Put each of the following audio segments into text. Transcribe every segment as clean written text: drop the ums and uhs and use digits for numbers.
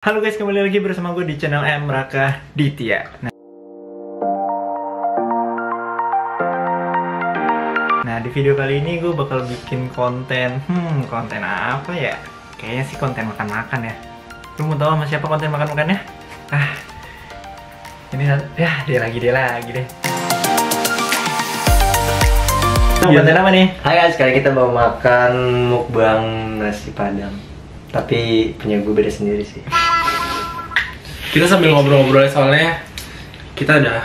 Halo guys, kembali lagi bersama gue di channel M Raka Ditya. Nah, di video kali ini gue bakal bikin konten. Konten apa ya? Kayaknya sih konten makan-makan ya. Lu mau tahu sama siapa konten makan-makannya? Ini ya dia lagi deh. Konten apa nih? Hai guys, kali kita mau makan mukbang nasi padang. Tapi punya gue beda sendiri sih. Kita sambil ngobrol-ngobrol soalnya kita udah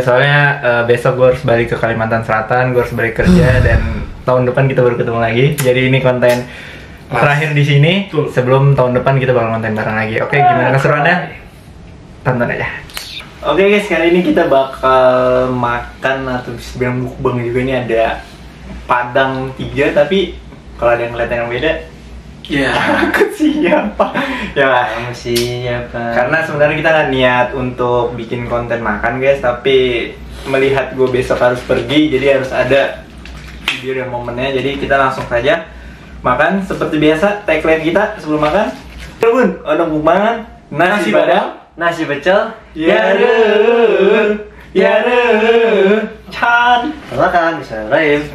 soalnya besok gue harus balik ke Kalimantan Selatan, gue harus balik kerja dan tahun depan kita baru ketemu lagi. Jadi ini konten terakhir di sini sebelum tahun depan kita bakal konten bareng lagi. Oke, gimana keseruannya? Tonton aja. Oke guys, kali ini kita bakal makan atau bisa bilang mukbang juga. Ini ada Padang 3, tapi kalau ada yang ngeliat yang beda, ya aku siapa? Ya Siapa? karena sebenarnya kita nggak niat untuk bikin konten makan guys, tapi melihat gue besok harus pergi, jadi harus ada video dan momennya. Jadi kita langsung saja makan seperti biasa. Tagline kita sebelum makan, Bun, ada mukbangan nasi padang, Nasi pecel. Yaru, Chan. Makan bisa lain.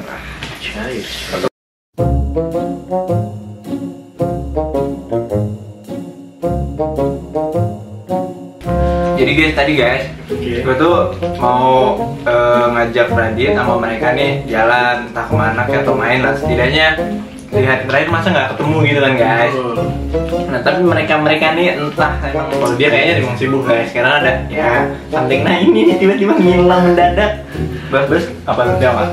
Jadi guys, gue tuh mau ngajak Radit sama mereka nih jalan entah kemana kayak atau main lah, setidaknya lihat terakhir masa nggak ketemu gitu kan guys. Nah tapi mereka nih entah emang kalau dia kayaknya emang sibuk guys, karena ada ya something. Nah ini nih tiba-tiba ngilang mendadak. Bas apa lu jawab?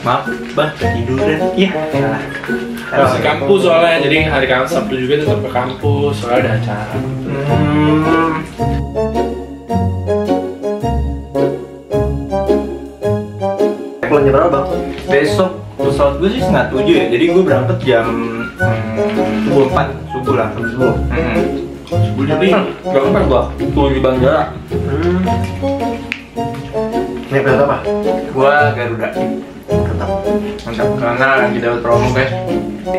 Maaf bang, tiduran. Iya salah. harus ke kampus soalnya, jadi hari Sabtu juga tetap ke kampus soalnya ada acara. Pulang jam berapa bang? Besok pesawat gue sih 6:30 ya, jadi gue berangkat jam 4 subuh lah. Subuh jadi berapa gua? Tuh di bandara. Ini berapa apa? Gue Garuda. Mantap, karena lagi dapat promo guys.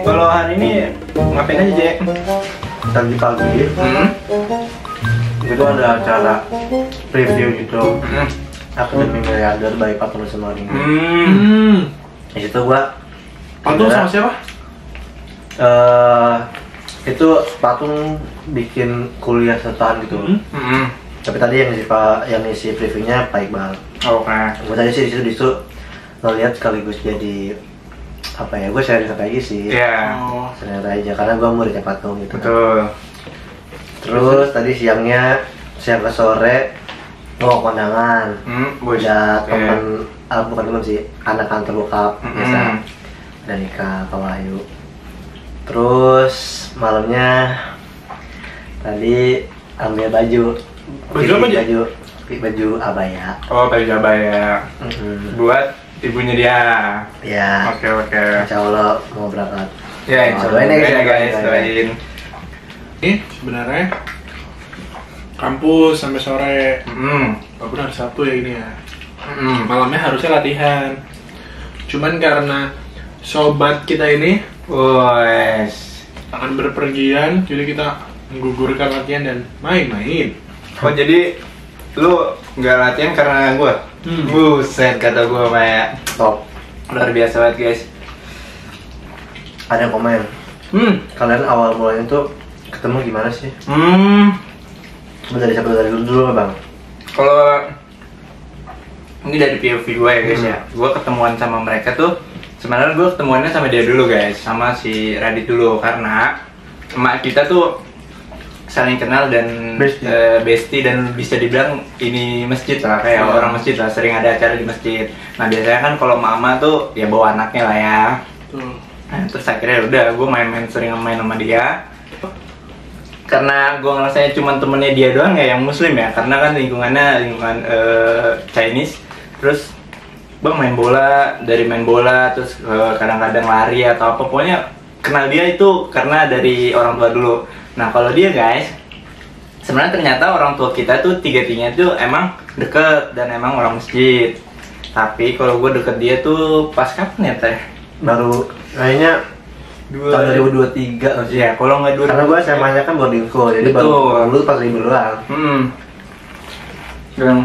Kalau hari ini ngapain aja Jack? Tadi pagi itu ada acara preview gitu. Akademi Miliarder by Patung Semarang. Di situ gua Patung sama siapa? Itu Patung bikin kuliah setahan gitu. Tapi tadi yang isi previewnya Pak Iqbal. Oke. Gue tadi sih di situ ngeliat sekaligus jadi apa ya, gue sharing aja sih. Iya. Sharing aja karena gue muridnya Patung gitu. Betul. Terus tadi siang ke sore kondangan. Ada teman, bukan teman sih, anak kantor bokap biasa. Ada nikah Pak Wahyu. Terus malamnya tadi ambil baju abaya. Oh, baju abaya. Buat ibunya dia. Ya. Oke. Insya Allah mau berangkat. Ya, insya Allah guys, doain. Ini sebenarnya kampus sampai sore. Walaupun hari Sabtu ya ini ya. Malamnya harusnya latihan. Cuman karena sobat kita ini akan berpergian, jadi kita menggugurkan latihan dan main-main. Oh, jadi lu nggak latihan karena gue? Buset, kata gue Maya. Top. Luar biasa banget guys. Ada yang komen. Kalian awal mulanya tuh ketemu gimana sih? Dari siapa, dari dulu bang? Kalau ini dari POV gue ya guys ya, gue ketemuan sama mereka tuh sebenarnya gue ketemuannya sama dia dulu guys, sama si Radit dulu, karena emak kita tuh saling kenal dan bestie dan bisa dibilang ini masjid lah, kayak orang masjid lah, sering ada acara di masjid. Nah biasanya kan kalau mama tuh ya bawa anaknya lah ya. Nah, terus akhirnya udah gue sering main sama dia. Karena gue ngerasanya cuma temennya dia doang ya yang muslim ya, karena kan lingkungan Chinese. Terus bang main bola, dari main bola terus kadang-kadang lari atau apa, pokoknya kenal dia itu karena dari orang tua dulu. Nah kalau dia guys, sebenarnya ternyata orang tua kita tuh tiga-tiganya tuh emang deket dan emang orang masjid. Tapi kalau gue deket dia tuh pas kapan ya teh? Baru kayaknya tahun 2023 harusnya. Iya, kalau nggak 2000. Karena gue SMA-nya kan boarding school, jadi Betul. baru pas libur doang. Dan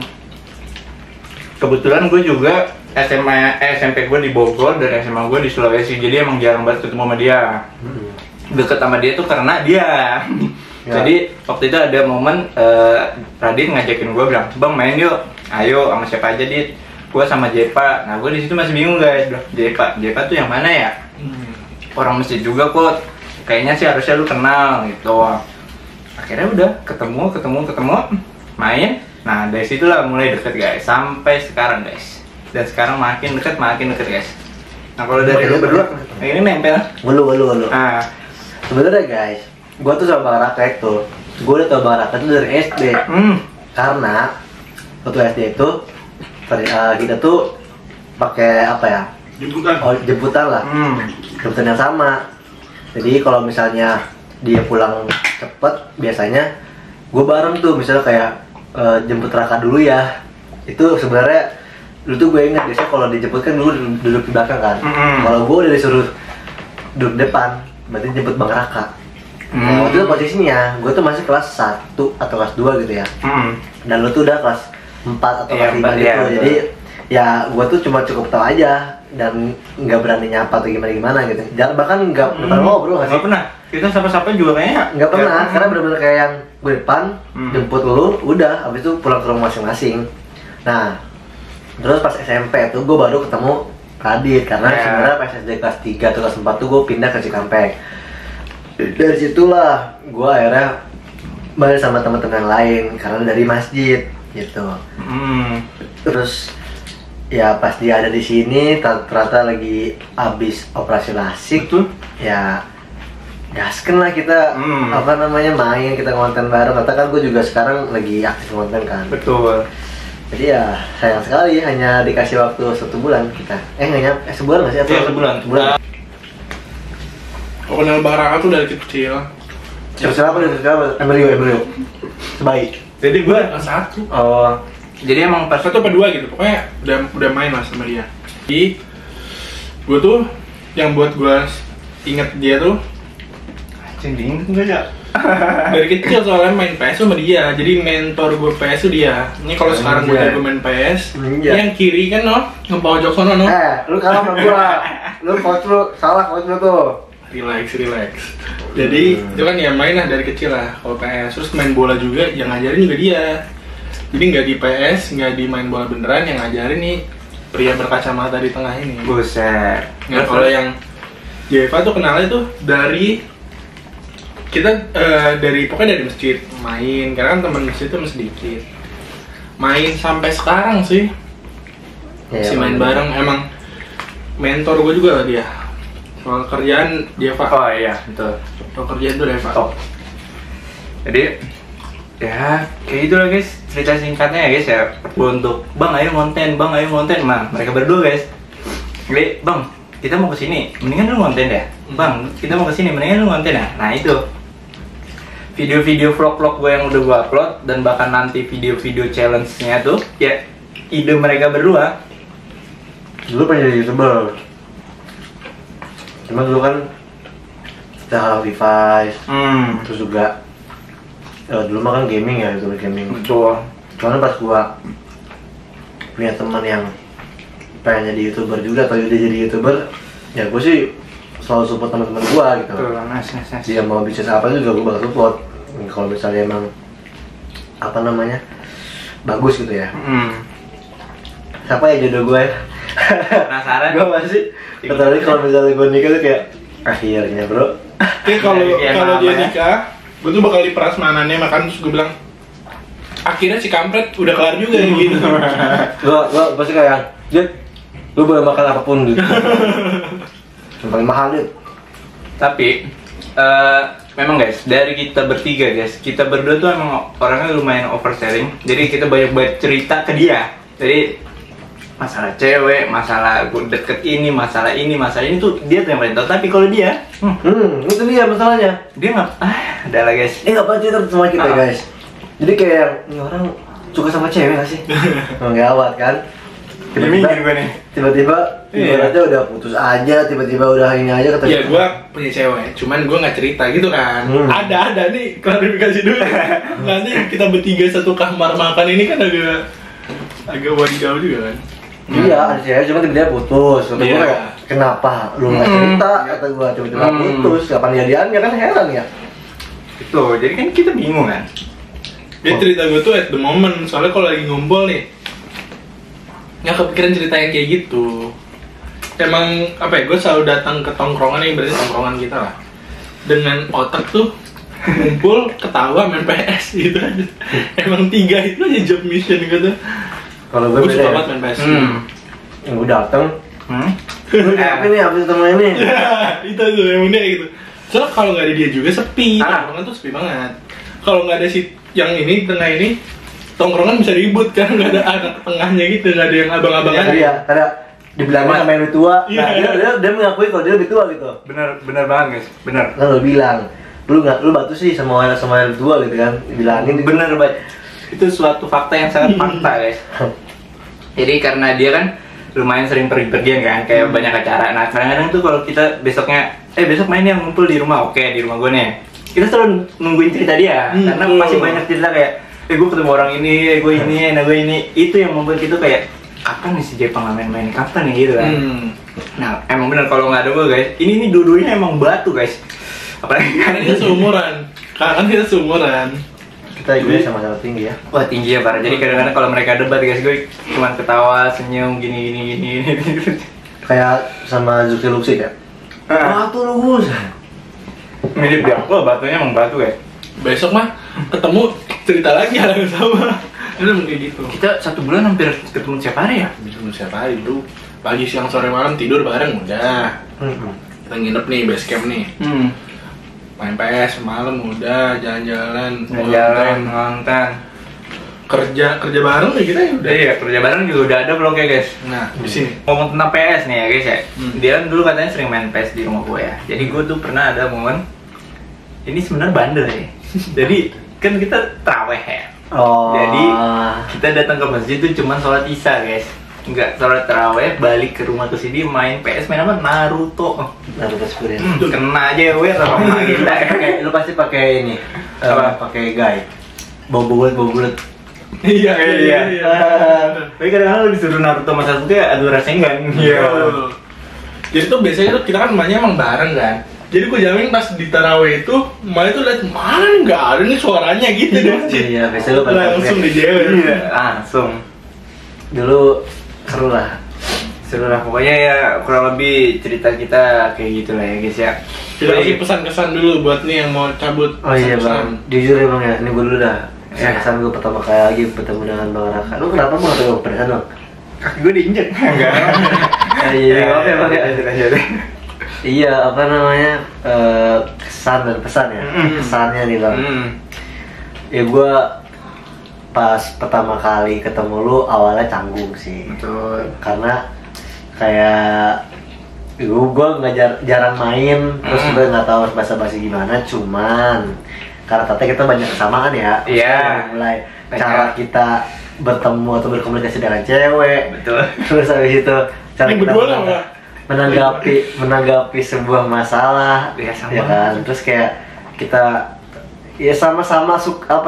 kebetulan gue juga SMP gue di Bogor dan SMA gue di Sulawesi, jadi emang jarang banget ketemu sama dia. Deket sama dia tuh karena dia. Ya. Jadi waktu itu ada momen Radit ngajakin gue bilang, "Bang main yuk." "Ayo, sama siapa aja, Dit?" "Gue sama Jepa." Nah, gue di situ masih bingung guys. Jepa tuh yang mana ya? Orang masjid juga kok. Kayaknya sih harusnya lu kenal gitu. Akhirnya udah ketemu, main. Nah, dari situlah mulai deket guys, sampai sekarang guys. Dan sekarang makin deket guys. Nah, kalau dari lu berdua, ini nempel. Walu. Nah, Sebenarnya guys, gue tuh sama Bang Raka itu, gue udah tau Bang Raka itu dari SD. Karena waktu SD itu kita tuh pakai apa ya? Jemputan lah. Jemputan yang sama. Jadi kalau misalnya dia pulang cepet, biasanya gue bareng tuh, misalnya kayak jemput Raka dulu ya. Itu sebenarnya dulu tuh gue ingat biasanya kalau dijemput kan dulu duduk di belakang kan. Kalau gue udah disuruh duduk depan, berarti jemput Bang Raka. Nah, waktu itu posisinya gue tuh masih kelas 1 atau kelas 2 gitu ya. Dan lu tuh udah kelas 4 atau kelas 5 gitu. Ya, jadi ya gue tuh cuma cukup tahu aja dan nggak berani nyapa atau gimana gitu. Jangan bahkan nggak pernah ngobrol nggak sih? Nggak pernah. Kita sapa-sapa juga kayaknya Nggak pernah, karena benar-benar kayak yang gue depan jemput lu, udah, habis itu pulang ke rumah masing-masing. Nah, terus pas SMP tuh gue baru ketemu Radit, karena sebenarnya pas SD kelas 3 atau kelas 4 tuh gue pindah ke Cikampek. Dari situlah gue akhirnya balik sama teman-teman yang lain karena dari masjid gitu. Terus ya pas dia ada di sini ternyata lagi habis operasi lasik tuh, ya gasken lah kita apa namanya main, kita konten bareng. Ternyata kan gue juga sekarang lagi aktif konten kan. Betul. Jadi ya sayang sekali hanya dikasih waktu 1 bulan kita. Nggak nyampe, sebulan nggak sih? Iya, sebulan. Aku kenal Bang Raka tuh dari kecil. Siapa? Embryo. Sebaik. Jadi gue Kelas 1. oh, jadi emang pas 1 apa 2 gitu, pokoknya udah main lah sama dia. Jadi gue tuh yang buat gue inget dia tuh dingin enggak ya? dari kecil soalnya main PS sama dia. Jadi mentor gue PS tuh dia. Ini kalau sekarang gue jago main PS, yang kiri kan ngepojok sono Lu kalah sama gua. Lu coach lu salah coach lu tuh. Relax. Jadi itu kan ya main lah dari kecil lah kalau PS. Terus main bola juga, yang ngajarin juga dia. Jadi nggak di PS, nggak di main bola beneran, yang ngajarin nih pria berkacamata di tengah ini. Buset. Nah, kalau yang Jeva tuh kenalnya tuh dari kita pokoknya dari masjid main, karena kan teman masjid itu masih sedikit. Main sampai sekarang sih. Ya, Si main bareng, emang mentor gue juga lah dia. Soal kerjaan dia Pak. Oh iya, betul. Soal kerjaan tuh dia Pak. Top. Jadi ya kayak gitu lah guys, cerita singkatnya ya guys ya. Untuk Bang ayo ngonten, nah mereka berdua guys. Jadi Bang, kita mau kesini, mendingan lu ngonten deh. Bang, kita mau kesini, mendingan lu ngonten ya. Nah itu video-video vlog-vlog gue yang udah gue upload, dan bahkan nanti video-video challenge-nya tuh ya ide mereka berdua. Dulu pengen jadi YouTuber. Cuma dulu kan kita halal device. Terus juga dulu mah kan gaming ya, YouTuber gaming. Betul. Soalnya pas gua punya teman yang pengen jadi YouTuber juga atau udah jadi YouTuber, ya gua sih selalu support teman-teman gua gitu. Betul, nice. Dia mau bisnis apa juga gua bakal support. Kalau misalnya emang apa namanya bagus gitu ya. Siapa ya jodoh gue? Penasaran? Gue masih tertarik kalau misalnya gue nikah tuh kayak akhirnya bro. Tapi kalau dia nikah, gue tuh bakal diperas manannya, makan. Terus gue bilang akhirnya si kampret udah kelar juga ya gitu. Gue pasti kayak Jet, lu boleh makan apapun gitu. Yang paling mahal itu. Tapi memang guys, dari kita bertiga guys, kita berdua tuh emang orangnya lumayan oversharing. Jadi kita banyak cerita ke dia. Jadi masalah cewek, masalah deket ini tuh dia tuh yang paling tahu. Tapi kalau dia, itu dia masalahnya. Dia nggak, ada lah guys. Nggak pernah cerita sama kita guys. Jadi kayak ini orang suka sama cewek nggak sih? Gawat kan? Mikir gue nih. Tiba-tiba ibaratnya udah putus aja, tiba-tiba udah ini aja kata Iya, gue punya cewek, cuman gue nggak cerita gitu kan. Ada nih, klarifikasi dulu. Nanti kita bertiga satu kamar makan ini kan agak wadidaw juga kan. Iya, ada cewek cuma tiba-tiba putus. Kata gue kayak, kenapa lu nggak cerita? Kata gue tiba-tiba putus. Kapan jadiannya kan heran ya. Itu, jadi kan kita bingung kan. Dia cerita gue tuh at the moment, soalnya kalau lagi ngumpul nih nggak kepikiran cerita yang kayak gitu. Emang apa ya, gue selalu datang ke tongkrongan yang berarti tongkrongan kita lah dengan otak tuh ngumpul, ketawa, main PS gitu aja. Emang 3 itu aja job mission gitu. Kalau gue suka beda banget ya. main PS. Yang gue dateng, lu apa nih habis ketemu ini? Itu tuh yang unik gitu. Soalnya kalau nggak ada dia juga sepi, tongkrongan tuh sepi banget. Kalau nggak ada si yang ini tengah ini, tongkrongan bisa ribut kan, nggak ada anak tengahnya gitu, nggak ada yang abang-abangan. Iya, karena dibilangnya sama yang lebih tua. Iya. Nah, dia mengakui kalau dia lebih tua gitu. Bener banget guys, bener. Kan lu bilang, lu batu sih sama yang lebih tua gitu kan, dibilangin. Bener banget. Itu suatu fakta yang sangat fakta guys. Jadi karena dia kan lumayan sering pergi-pergian kan, kayak banyak acara. Nah kadang-kadang tuh kalau kita besoknya, besok main yang ngumpul di rumah, oke di rumah gue nih. Kita selalu nungguin cerita dia, karena masih banyak cerita kayak, gue ketemu orang ini, gue ini, gue ini. Itu yang membuat kita kayak, kapan nih si Jepang main-main, kapan nih gitu kan. Nah emang bener kalau nggak ada gue guys, ini dua-duanya emang batu guys. Apalagi Karena kita seumuran, Kita juga sama-sama tinggi ya. Wah tinggi ya parah. Jadi kadang-kadang kalau mereka debat guys, gue cuma ketawa, senyum, gini. Kayak sama Zuki Luxi ya. Batu lu Gus. Mirip dia. Wah batunya emang batu guys. Besok mah ketemu cerita lagi hal yang sama. Itu kayak gitu. Kita 1 bulan hampir ketemu tiap hari ya. Ketemu siapa hari dulu? Pagi, siang, sore, malam tidur bareng udah. Kita nginep nih, base camp nih. Main PS malam udah, jalan-jalan, nonton. Kerja bareng ya kita ya udah. Iya, kerja bareng juga udah ada vlognya guys. Nah, di sini. Ngomong tentang PS nih ya guys ya. Dia kan dulu katanya sering main PS di rumah gue ya. Jadi gue tuh pernah ada momen, ini sebenarnya bandel ya. Jadi kan kita taraweh ya. Jadi kita datang ke masjid tuh cuma sholat isya guys. Enggak sholat taraweh, balik ke rumah ke sini main PS, main apa? Naruto Spirit. kena aja gue sama emak kita. Lu pasti pakai ini, pakai guy. Bau bulat. Iya. Tapi kadang-kadang lu disuruh Naruto sama Sasuke, aduh rasanya enggak. Iya. Jadi tuh biasanya tuh kita kan mainnya emang bareng kan. Jadi gue jamin pas di taraweh itu, main tuh liat mana nih nggak ada nih suaranya gitu deh. Iya, biasanya lu langsung dijewer. Iya, langsung. Dulu seru lah. Pokoknya ya kurang lebih cerita kita kayak gitu lah ya guys ya. Kita kasih pesan-kesan dulu buat nih yang mau cabut. Oh iya bang, jujur ya bang ya, ini gue dulu dah. Ya. Kesan gue pertama kali lagi bertemu dengan Bang Raka. Lu kenapa mau ketemu perasaan bang? Kaki gue diinjek. Enggak. Iya, oke bang ya. Lanjut. Iya, apa namanya, kesan dan pesan ya. Kesannya nih bang. Ya gue pas pertama kali ketemu lu awalnya canggung sih. Betul. Karena kayak gue nggak jarang main, terus gue nggak tahu harus basa-basi gimana. Cuman karena ternyata kita banyak kesamaan ya. Iya. Mulai cara kita bertemu atau berkomunikasi dengan cewek. Betul. Terus habis itu cara Ini kita berdua lah, Pak. menanggapi sebuah masalah, Ya, sama. ya kan. Terus kayak kita ya sama-sama suka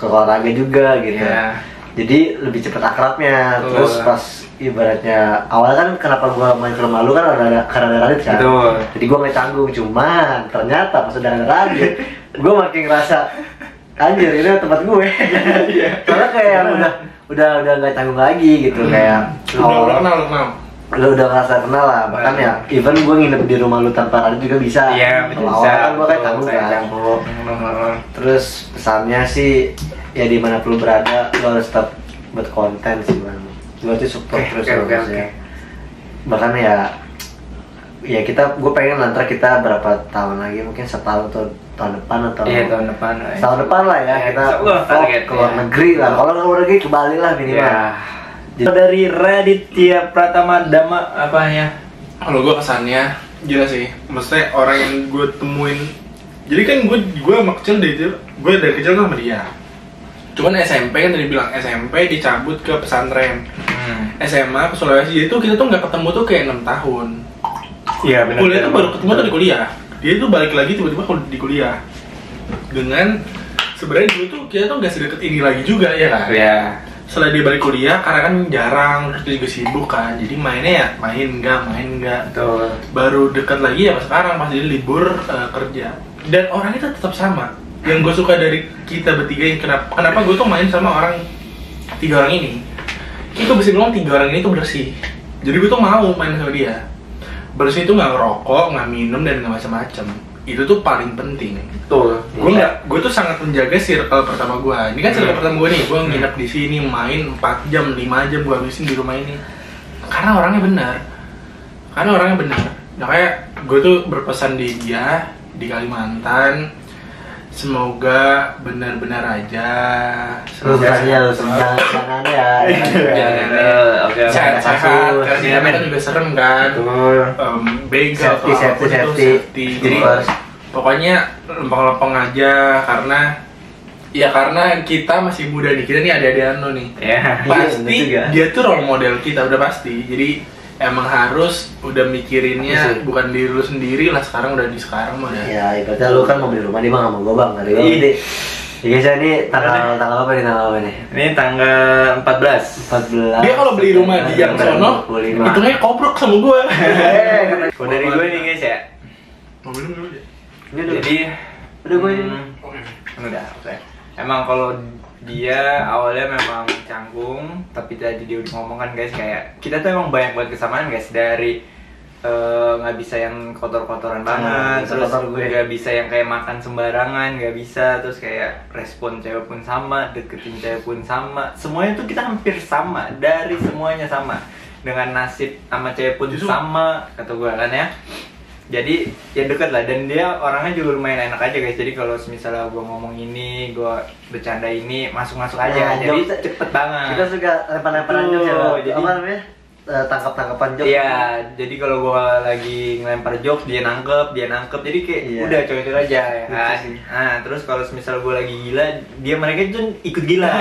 olahraga juga gitu. Iya. Jadi lebih cepat akrabnya. Betul. Terus pas ibaratnya awalnya kan kenapa gua main ke rumah lu kan karena Radit kan. Betul. Jadi gua nggak canggung, cuman ternyata pas udah ada Radit, gua makin ngerasa anjir ini tempat gue. Karena kayak udah nggak canggung lagi gitu kayak Udah kenal. lu udah ngerasa kenal lah, bahkan ya even gue nginep di rumah lu tanpa Radit juga bisa. Iya, Kalau bisa. awal kan gue kayak canggung kan. Terus pesannya sih ya dimanapun lu berada lu harus tetap buat konten sih bang. Lu harus support terus ya. Bahkan ya gue pengen nanti kita berapa tahun lagi, mungkin setahun atau tahun depan atau tahun depan. tahun depan lah ya kita target ke luar negeri lah. Kalau nggak luar negeri ke Bali lah minimal. Ya. Dari Raditya Pratama Dama apa ya? Kalau gue kesannya gila sih, maksudnya orang yang gue temuin. Jadi kan gue dari kecil tuh sama dia. Cuman SMP kan tadi bilang SMP dicabut ke pesantren. SMA ke Sulawesi itu kita tuh nggak ketemu tuh kayak 6 tahun. Iya benar. Kuliah tuh baru ketemu tuh di kuliah. Dia tuh balik lagi tiba-tiba di kuliah. Dengan sebenarnya dulu tuh kita tuh nggak sedekat ini lagi juga ya kan. Iya. Setelah dia balik kuliah karena kan jarang, terus dia juga sibuk kan. Jadi mainnya ya main enggak. Betul. Baru dekat lagi ya pas sekarang pas dia libur kerja. Dan orangnya tetap sama. Yang gue suka dari kita bertiga ini kenapa gue tuh main sama tiga orang ini. Itu bisa bilang 3 orang ini tuh bersih. Jadi gue tuh mau main sama dia. Bersih itu nggak ngerokok, nggak minum dan nggak macam-macam. Itu tuh paling penting. Betul. Gue tuh sangat menjaga circle pertama gue. Ini kan circle pertama gue nih. Gue nginep di sini main 4 jam, 5 jam gue habisin di rumah ini. Karena orangnya benar. Makanya gue tuh berpesan di dia di Kalimantan. Semoga benar-benar aja. Jangan ya. Oke. Sehat. Karena kan juga serem kan. Begal Safety. Jadi pokoknya lempeng-lempeng aja karena kita masih muda nih. Kita nih ada lo nih. Pasti dia tuh role model kita udah pasti. Jadi emang harus udah mikirinnya bukan diri lu sendiri lah, sekarang udah mah udah. Ya, ibaratnya lu kan mau beli rumah, dia mah nggak mau gue bang, nggak dia. Ya guys, ini tanggal apa nih? Ini tanggal 14. Dia kalau beli rumah di yang sono, hitungnya koprok sama gue. Kalau dari gue nih guys ya. Mau minum dulu ya? Jadi, udah gue ini. Udah, oke. Emang kalau dia awalnya memang canggung, tapi tadi dia udah ngomong kan guys, kayak kita tuh emang banyak banget kesamaan guys. Dari nggak bisa yang kotor-kotoran banget, terus nggak bisa yang kayak makan sembarangan, nggak bisa, terus kayak respon cewek pun sama, deketin cewek pun sama, semuanya tuh kita hampir sama, dari semuanya sama, dengan nasib sama cewek pun sama, kata gue kan ya. Jadi ya deket lah, dan dia orangnya juga lumayan enak aja guys. Jadi kalau misalnya gue ngomong ini, gue bercanda ini, masuk aja, jadi cepet banget. Kita suka lempar-lemparan jokes ya, jadi apa namanya? Tangkap-tangkapan jokes. Iya, jadi kalau gue lagi ngelempar jokes, dia nangkep, jadi kayak udah coy-coy aja ya kan. Nah terus kalau misalnya gue lagi gila, mereka tuh ikut gila.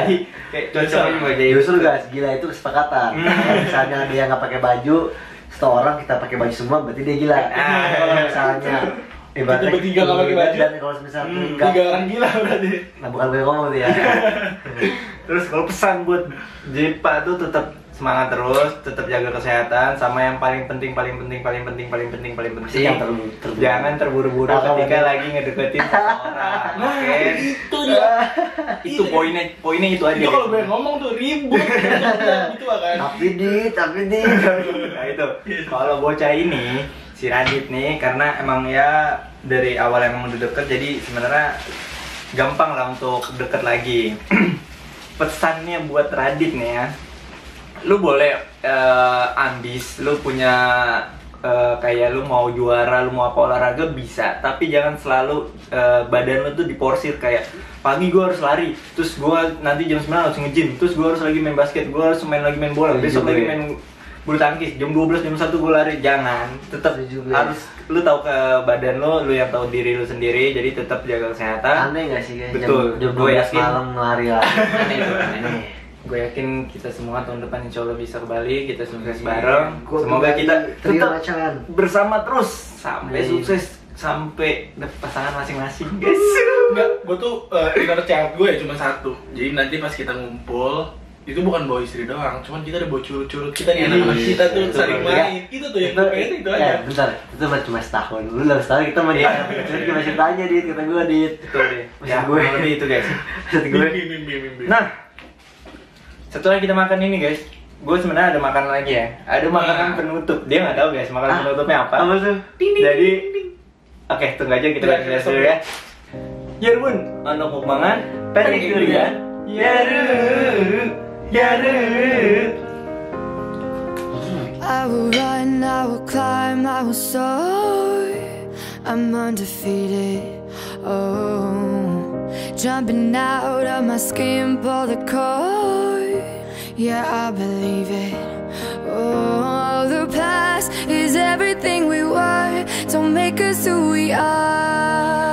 Jadi kayak coy-coy juga jadi. Justru guys, gila itu kesepakatan. Misalnya dia nggak pakai baju, satu orang kita pakai baju semua, berarti dia gila. Kalau misalnya kita bertiga nggak pakai baju, dan kalau misalnya 3 orang gila berarti. Nah bukan gue ngomong tuh ya. Terus kalau pesan buat Jepa tuh tetap semangat terus, tetap jaga kesehatan, sama yang paling penting jangan terburu-buru ketika lagi ngedeketin seseorang. Oke. Itu dia. Itu poinnya itu aja. Itu kalau gue ngomong tuh ribut gitu kan. Tapi di. Nah itu. Kalau bocah ini si Radit nih, karena emang ya dari awal emang udah deket, jadi sebenarnya gampang lah untuk deket lagi. Pesannya buat Radit nih ya, lu boleh ambis, lu punya kayak lu mau juara, lu mau apa olahraga bisa, tapi jangan selalu badan lu tuh diporsir kayak pagi gua harus lari, terus gua nanti jam 9 harus nge-gym, terus gua harus lagi main basket, gua harus lagi main bola, besok lagi main bulu tangkis, jam 12, jam 1 gua lari. Jangan, tetap harus lu tahu ke badan lu yang tahu diri lu sendiri, jadi tetap jaga kesehatan. Aneh gak sih guys? Betul, jam 12 malam lari lah. Aneh. Gue yakin kita semua tahun depan insya Allah bisa ke Bali, kita sukses bareng. Semoga kita tetap bersama terus sampai sukses, sampai dapet pasangan masing-masing guys. Enggak, gue tuh inner child gue ya cuma satu. Jadi nanti pas kita ngumpul, itu bukan bawa istri doang, cuman kita ada bawa curut-curut kita nih, anak-anak kita tuh saling main. Itu tuh yang gue pengen itu aja. Bentar, itu cuma setahun. Lu udah setahun kita main curut, kita masih tanya Dit, kata gue Dit. Betul deh. Ya, gue lebih itu guys. Nah, setelah kita makan ini guys, gue sebenarnya ada makanan lagi ya. Ada makanan penutup. Dia nggak tahu guys makanan penutupnya apa. Apa tuh? Jadi, oke, tunggu aaja kita bahas dulu ya. Yerbun, anak mukbangan, pendek durian. Yaru. I will run, I will climb, I will soar. I'm undefeated. Oh, jumping out of my skin, pull the cord. Yeah, I believe it. Oh, the past is everything we were. Don't make us who we are.